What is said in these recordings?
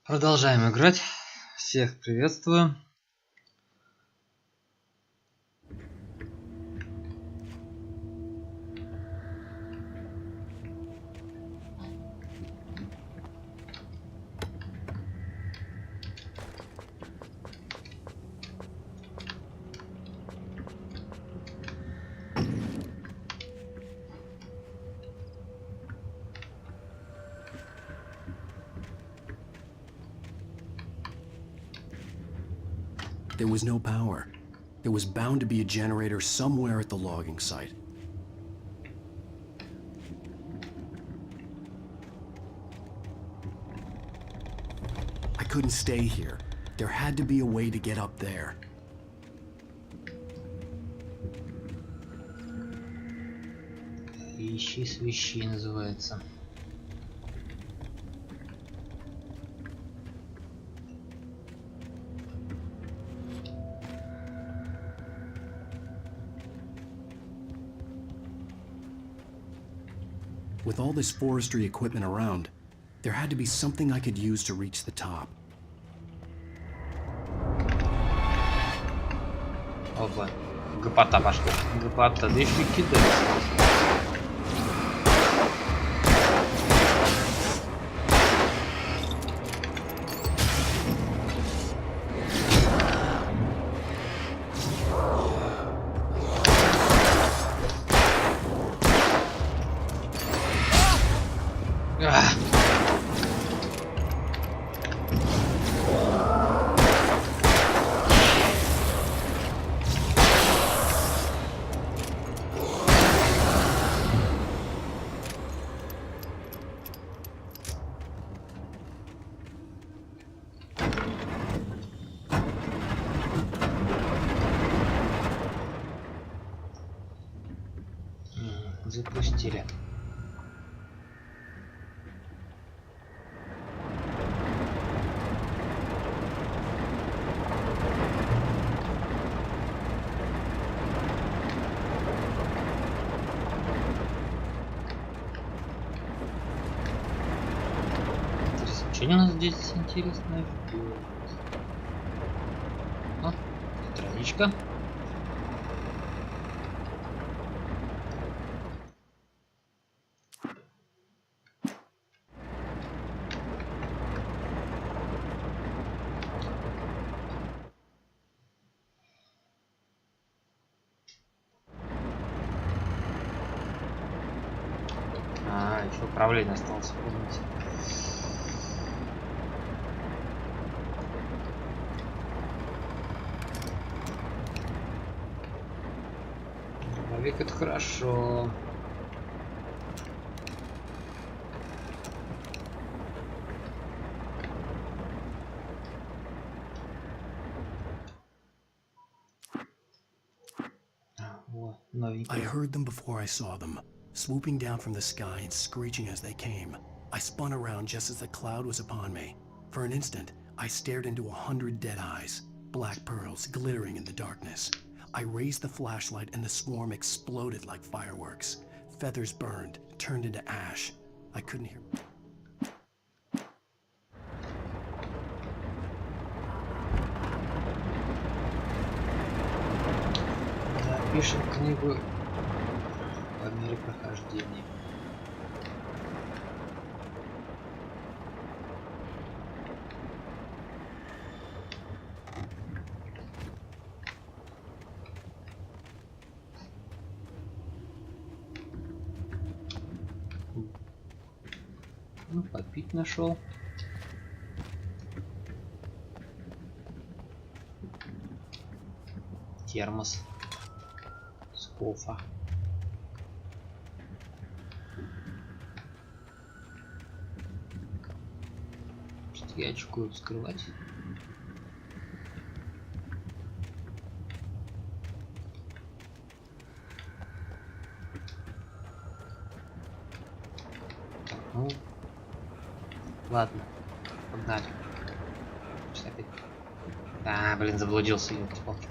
Продолжаем играть. Всех приветствую. There was no power. There was bound to be a generator somewhere at the logging site. I couldn't stay here. There had to be a way to get up there. Ищи свищи называется. With all this forestry equipment around, there had to be something I could use to reach the top. Опа. Гопота пошла. Гопота, да еще и кидается. Запустили. Что у нас здесь интересное? О, страничка. Еще управление осталось вспомнить. Дробовик — это хорошо. О, новенький. I heard them before I saw them, swooping down from the sky and screeching as they came. I spun around just as the cloud was upon me. For an instant, I stared into 100 dead eyes, black pearls glittering in the darkness. I raised the flashlight and the swarm exploded like fireworks. Feathers burned, turned into ash. I couldn't hear. Запишем книгу по мере прохождения. Ну, попить нашел. Термос с кофе. Что я очкую вскрывать? Так, ну ладно, погнали. Сейчас опять. А, блин, заблудился, ёлки-палки.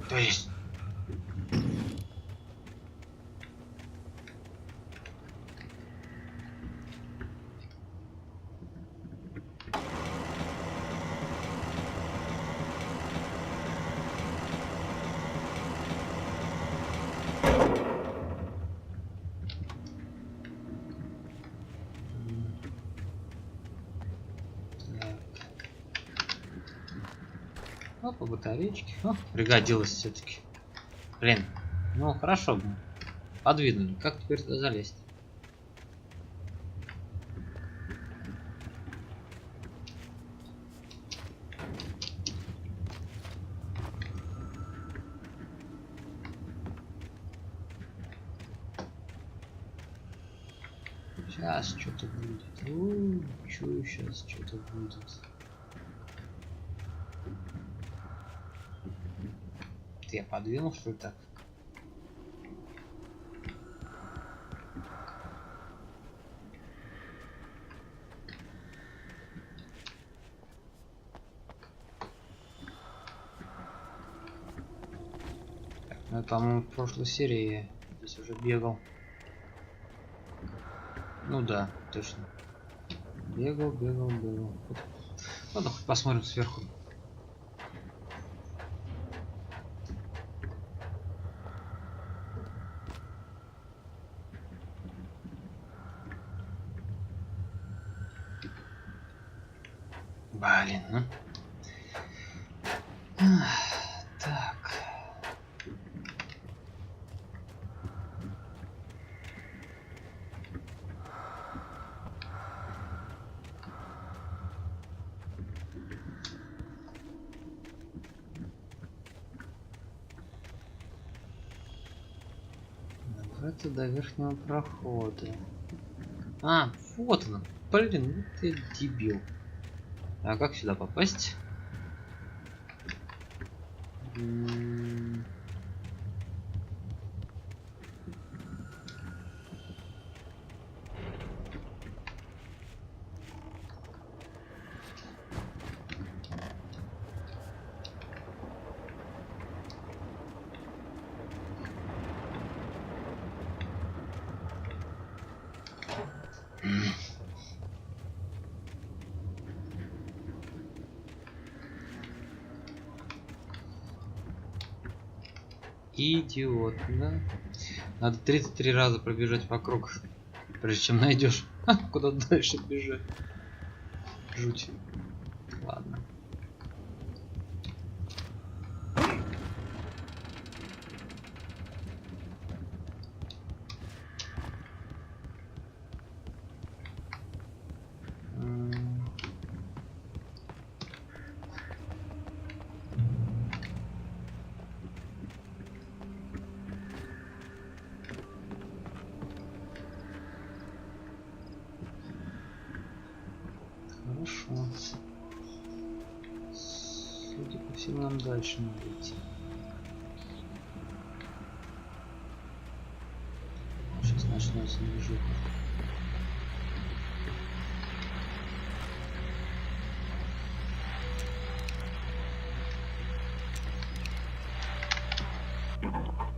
То есть Опа, батарейки. О, пригодилось все-таки. Блин, ну хорошо, подвинули. Как теперь туда залезть? Сейчас что-то будет. Чую, сейчас что-то будет. Ты я подвинул, что ли, так? Ну, по-моему, в прошлой серии я здесь уже бегал. Ну да, точно. Бегал. Ладно, хоть посмотрим сверху. Блин, ну. Так. Добраться до верхнего прохода. А, вот он. Блин, ну ты дебил. А как сюда попасть? Идиот, да? Надо 33 раза пробежать вокруг, прежде чем найдешь, куда дальше бежать. Жуть. Ладно. Хорошо. Судя по всему, нам дальше надо идти. Сейчас начнется движуха.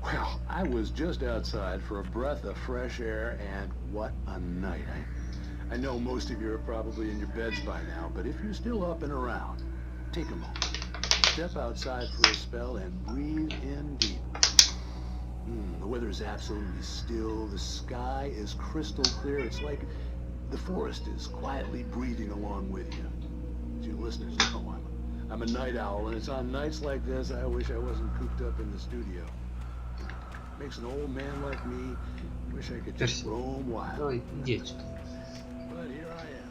Well, I was just outside for a breath of fresh air, and what a night. I know most of you are probably in your beds by now, but if you're still up and around, take a moment. Step outside for a spell and breathe in deep. The weather is absolutely still. The sky is crystal clear. It's like the forest is quietly breathing along with you. As you listeners know, I'm a night owl, and it's on nights like this I wish I wasn't cooped up in the studio. Makes an old man like me wish I could just roam wild. Давай, иди отсюда. But here I am.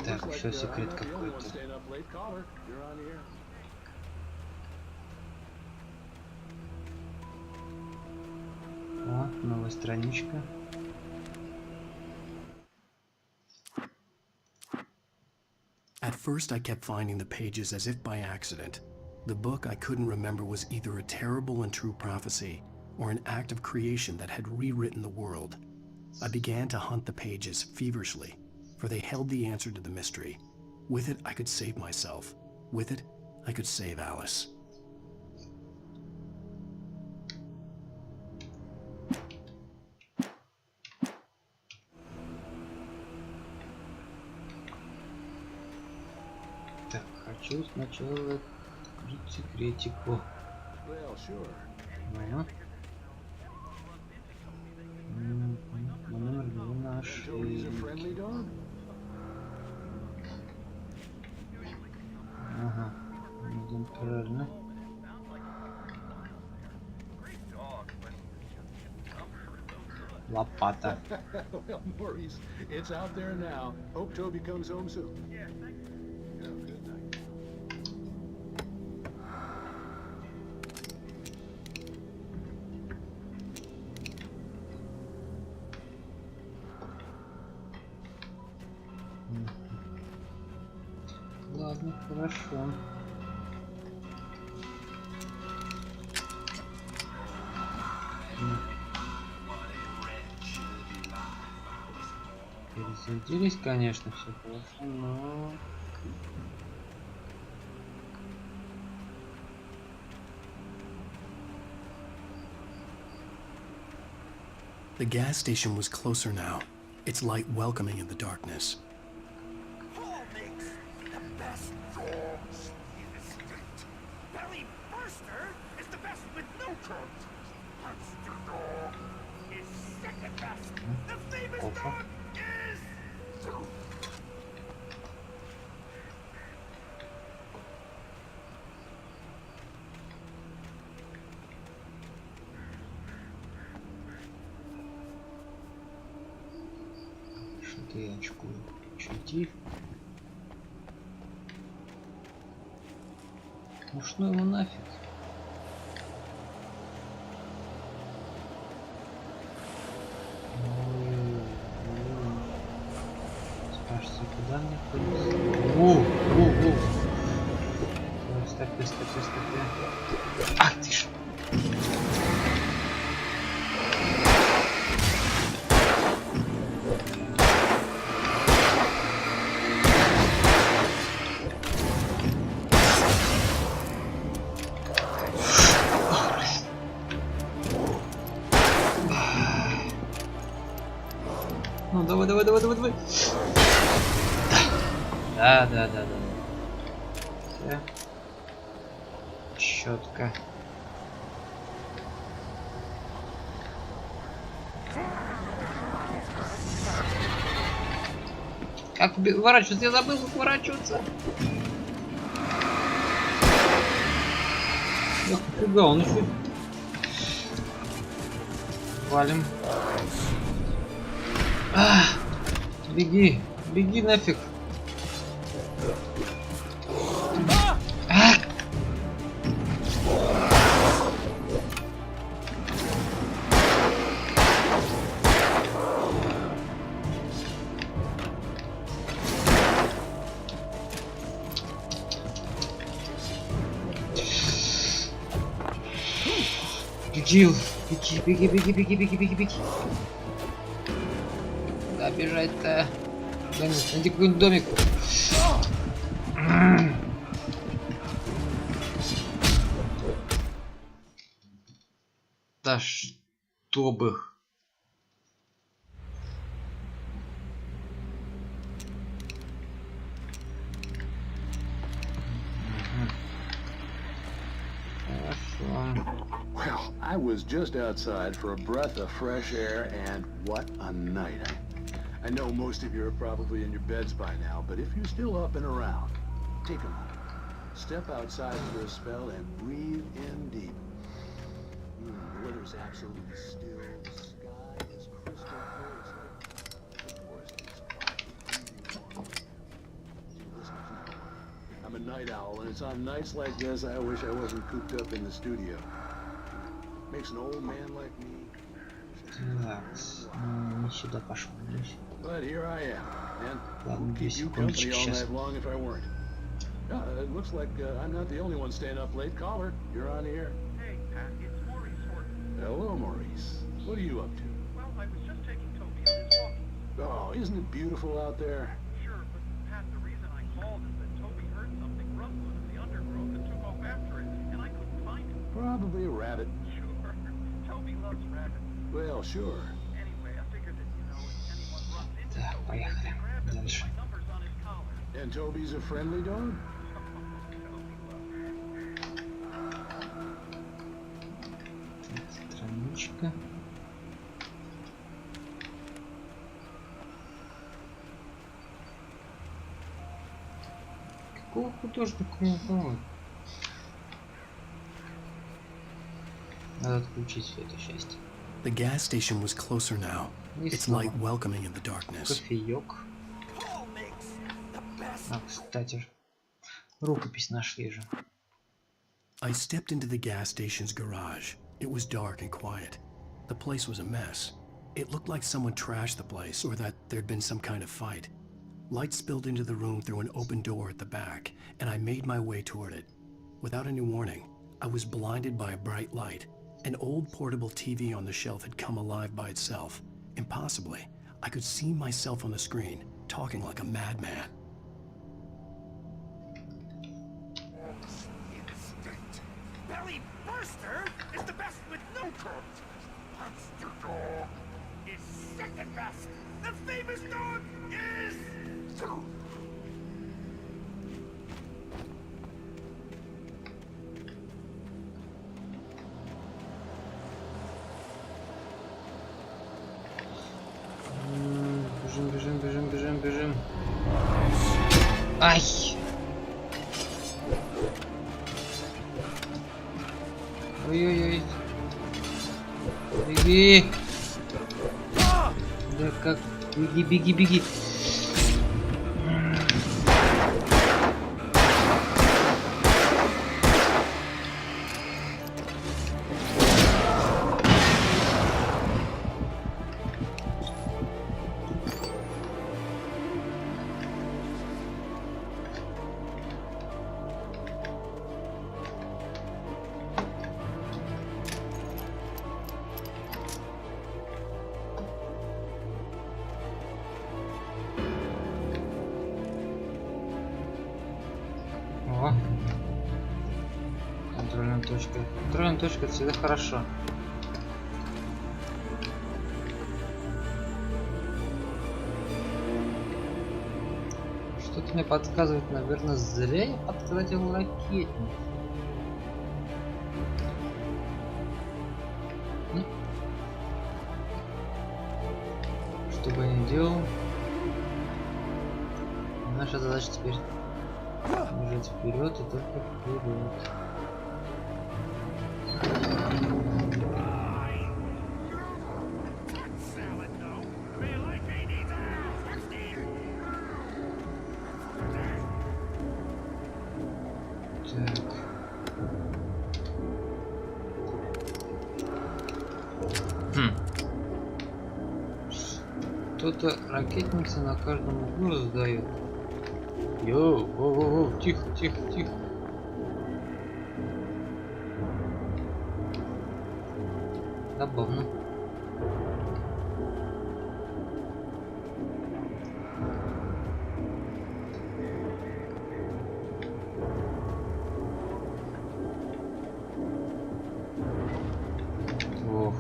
Так, еще секрет какой-то. О, новая страничка. At first, I kept finding the pages as if by accident. The book I couldn't remember was either a terrible and true prophecy or an act of creation that had rewritten the world. I began to hunt the pages feverishly, for they held the answer to the mystery. With it, I could save myself. With it, I could save Alice. Так, хочу сначала открыть секретику. Ага. Номер 2 нашли. Лопата. Well, Maurice, it's out there now. Hope Toby comes home soon. Yeah, thank you. Yeah, good night. Ладно, хорошо. Перезарядились, конечно, все хорошо, но... The gas station was closer now, its light welcoming in the darkness. Paul makes the best dogs in the state. Belly Burster is the best with no crumbs. Monster Dog is second best. The famous dog is... Что-то я очкую. Чути. Ну что ему нафиг? Спрашивается, куда мне ходить? Стопи. Ах ты ж! Ну давай. Да. Все. Четко. Как уворачиваться? Я забыл, как уворачиваться. Я попугал, он еще... Валим. Беги нафиг. Беги. Куда бежать-то? Найди какой-нибудь домик. Да чтоб их. Well, I was just outside for a breath of fresh air, and what a night. I know most of you are probably in your beds by now, but if you're still up and around, take a moment. Step outside for a spell and breathe in deep. The weather's absolutely still. The sky is crystal clear. The forest is quietly breathing warm. Listen, I'm a night owl, and it's on nights like this I wish I wasn't cooped up in the studio. Makes an old man like me. Так, не сюда пошел. But here I am, and I'd keep you company all night long if I weren't. It looks like I'm not the only one staying up late. Caller, you're on the air. Hey, Pat, it's Maurice Horton. Hello, Maurice. What are you up to? Well, I was just taking Toby on his walk. Oh, isn't it beautiful out there? Sure, but Pat, the reason I called is that Toby heard something rumbling in the undergrowth and took off after it, and I couldn't find it. Probably a rabbit. Sure. Toby loves rabbits. Well, sure. Anyway, I figured that, if anyone runs into Так, Toby, поехали. they grab it. Дальше. My number's on his collar. And Toby's a friendly dog? Страничка. Какого художника мне помочь? Надо отключить все это счастье. The gas station was closer now, И its снова light welcoming in the darkness. кофеек. Paul makes the best. А, кстати, рукопись нашли же. I stepped into the gas station's garage. It was dark and quiet. The place was a mess. It looked like someone trashed the place or that there'd been some kind of fight. Light spilled into the room through an open door at the back, and I made my way toward it. Without any warning, I was blinded by a bright light. An old portable TV on the shelf had come alive by itself. Impossibly, I could see myself on the screen, talking like a madman. Instinct. Belly Burster is the best with no coat. Monster Dog is second best. The famous dog is... Бежим, бежим, бежим, бежим, бежим. Ай! Ой-ой-ой. Беги! Да как? Беги, беги, беги. О. Контрольная точка. Контрольная точка — это всегда хорошо. Что-то мне подсказывает, наверное, зря я потратил ракетник. Ну. Что бы я ни делал, наша задача теперь бежать вперед и только вперед. Так. Кто-то ракетницы на каждом углу раздает. Йоу, воу, тихо, тихо, тихо. Забавно. Ох.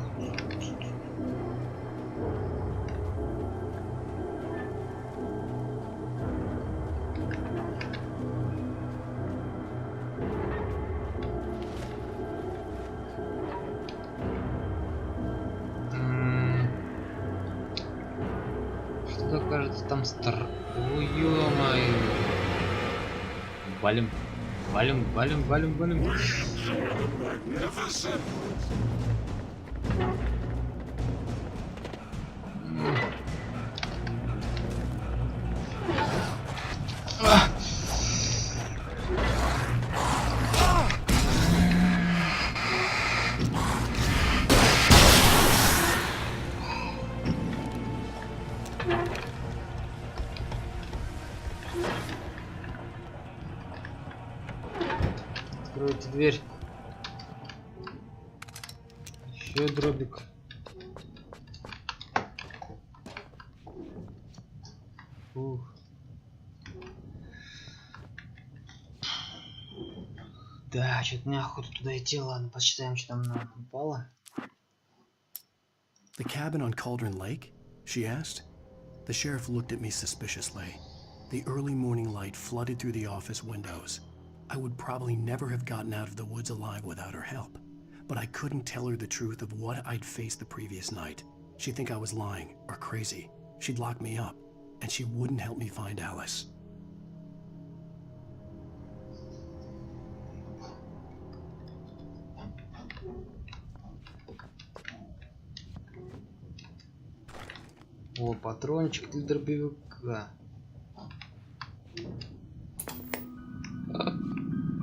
Что-то кажется там Ой, ё-моё. Валим, валим, валим, валим, валим. Откройте дверь. Еще дробик. Ух. Да, что-то неохота туда идти. Ладно, посчитаем, что там нам упало. The cabin on Cauldron Lake? She asked. The sheriff looked at me suspiciously. The early morning light flooded through the office windows. I would probably never have gotten out of the woods alive without her help. But I couldn't tell her the truth of what I'd faced the previous night. She'd think I was lying or crazy. She'd lock me up, and she wouldn't help me find Alice. О, патрончик для дробовика.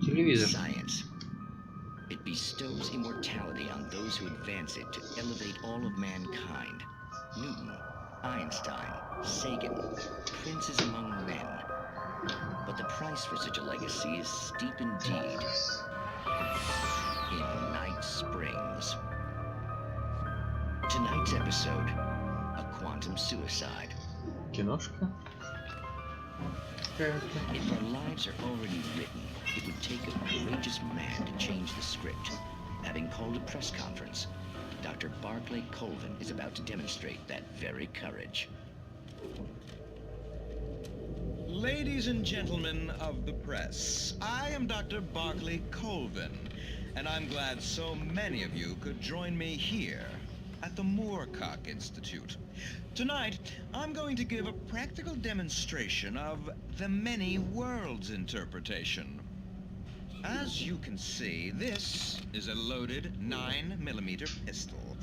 Телевизор. Science. It bestows immortality on those who advance it to elevate all of mankind. Newton, Einstein, Sagan, princes among men. But the price for such a legacy is steep indeed. In Night Springs. Tonight's episode, a quantum suicide. Киношка. If our lives are already written, it would take a courageous man to change the script. Having called a press conference, Dr. Barclay Colvin is about to demonstrate that very courage. Ladies and gentlemen of the press, I am Dr. Barclay Colvin, and I'm glad so many of you could join me here at the Moorcock Institute. Tonight, I'm going to give a practical demonstration of the many worlds interpretation. As you can see, this is a loaded 9mm pistol.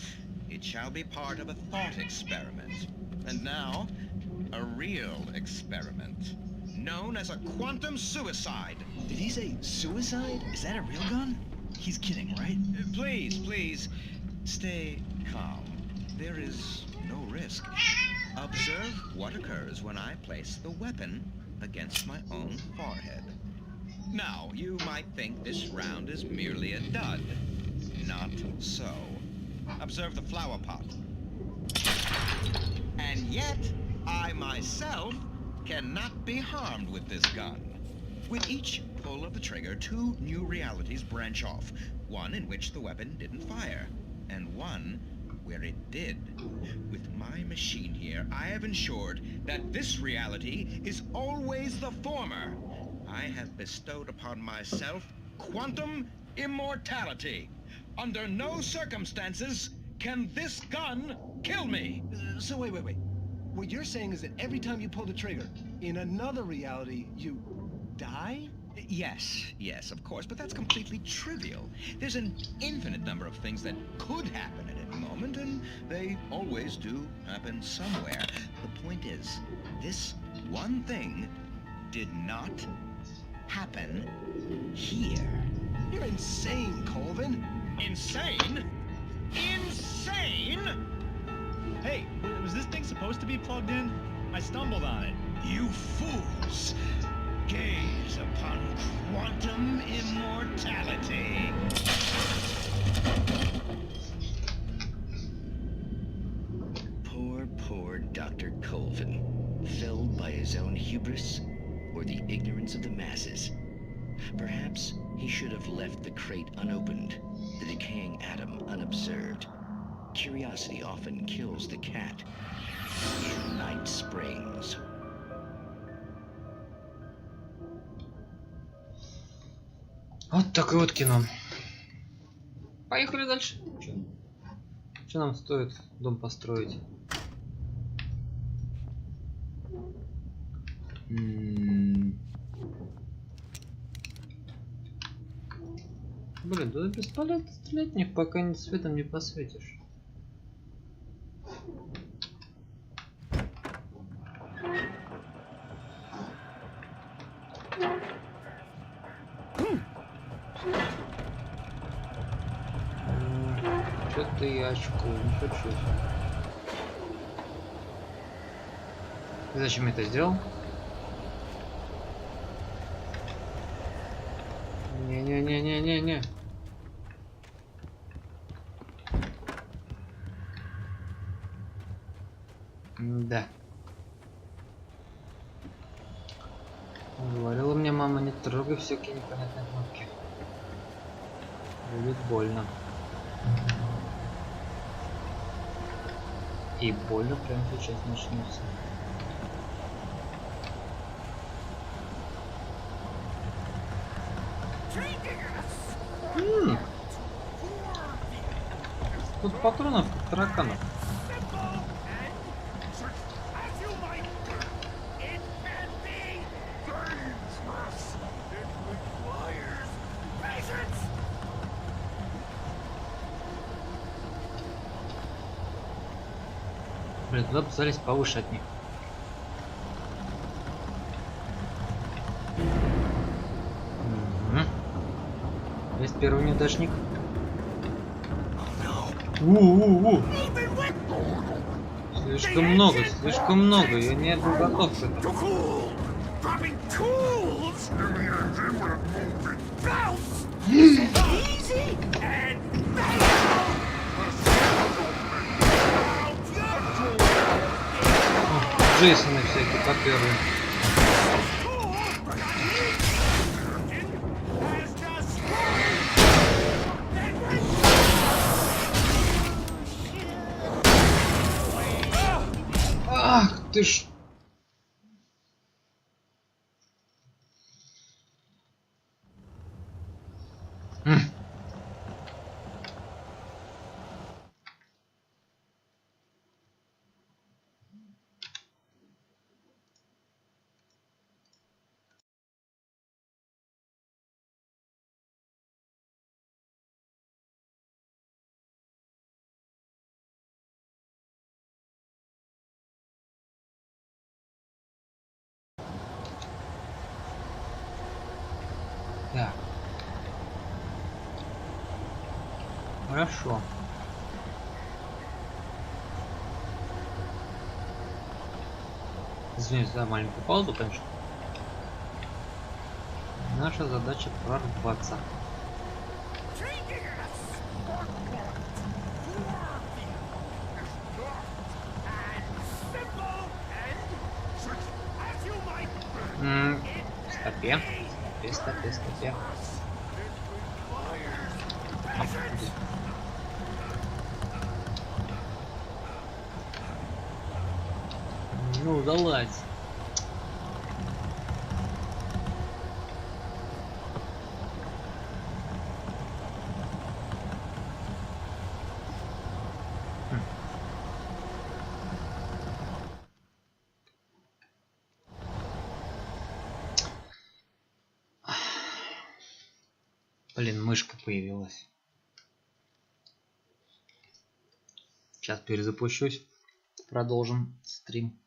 It shall be part of a thought experiment. And now, a real experiment, known as a quantum suicide. Did he say suicide? Is that a real gun? He's kidding, right? Please, stay calm. There is no risk. Observe what occurs when I place the weapon against my own forehead. Now, you might think this round is merely a dud. Not so. Observe the flower pot. And yet, I myself cannot be harmed with this gun. With each pull of the trigger, 2 new realities branch off. One in which the weapon didn't fire, and one where it did. With my machine here, I have ensured that this reality is always the former. I have bestowed upon myself quantum immortality. Under no circumstances can this gun kill me. So wait. What you're saying is that every time you pull the trigger, in another reality, you die? Yes, of course, but that's completely trivial. There's an infinite number of things that could happen at any moment, and they always do happen somewhere. The point is, this one thing did not happen here. You're insane, Colvin. Insane? Insane? Hey, was this thing supposed to be plugged in? I stumbled on it. You fools! Gaze upon quantum immortality. Poor Dr. Colvin, felled by his own hubris or the ignorance of the masses. Perhaps he should have left the crate unopened, the decaying atom unobserved. Curiosity often kills the cat. In Night Springs. Вот такое вот кино. Поехали дальше. Что нам стоит дом построить? Блин, да бесполезно стрелять в них, пока ни светом не посветишь. Что-то я очку, не хочу. И зачем я это сделал? Не-не-не-не-не-не. Да. Говорила мне мама, не трогай всякие непонятные кнопки. Будет больно. И больно прямо сейчас начнется. Тут патронов как тараканов. Блин, туда бы залезть повыше от них. Есть первый неудачник. Слишком много, я не был готов к этому. Dropping tools. Bounce. Easy and Джейсоны всякие попёрли. Ах ты ж. Так. Хорошо. Извините за маленькую паузу, конечно. Наша задача прорваться. Стопе. Стопе. Ну, залазь. Блин, мышка появилась. Сейчас перезапущусь. Продолжим стрим.